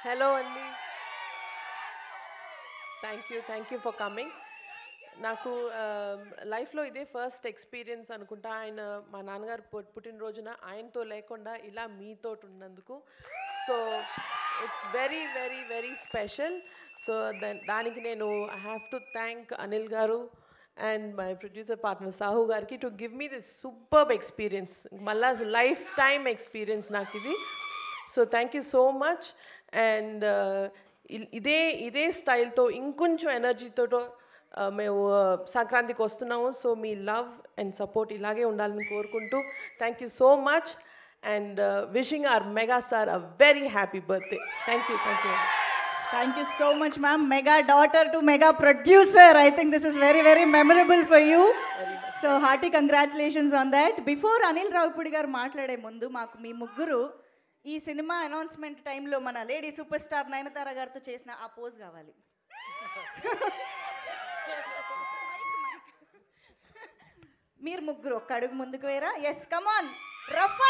Hello అండి. Thank you for coming. నాకు లైఫ్లో ఇదే ఫస్ట్ ఎక్స్పీరియన్స్ అనుకుంటా. ఆయన మా నాన్నగారు పుట్టినరోజున ఆయనతో లేకుండా ఇలా మీతో ఉన్నందుకు. So it's very very very special. So దానికి నేను I have to thank Anil garu and my producer partner Sahu గారికి to give me this superb experience. మళ్ళా లైఫ్ టైమ్ ఎక్స్పీరియన్స్ నాకు ఇది. So thank you so much. And ఇదే ఇదే స్టైల్తో ఇంకొంచెం ఎనర్జీతో మేము సంక్రాంతికి వస్తున్నాము. సో మీ లవ్ అండ్ సపోర్ట్ ఇలాగే ఉండాలని కోరుకుంటూ thank you so much and wishing our mega star a very happy birthday. Thank you. Thank you so much, ma'am. Mega daughter to mega producer. I think this is very, very memorable for you. So hearty congratulations on that. Before Anil Ravipudi garu మాట్లాడే ముందు మాకు మీ ముగ్గురు ఈ cinema announcement టైంలో మన lady super star Nayanthara గారితో చేసిన ఆ పోజ్ కావాలి. మీరు ముగ్గురు ఒక్క అడుగు ముందుకు వేరా. Yes, come on, rough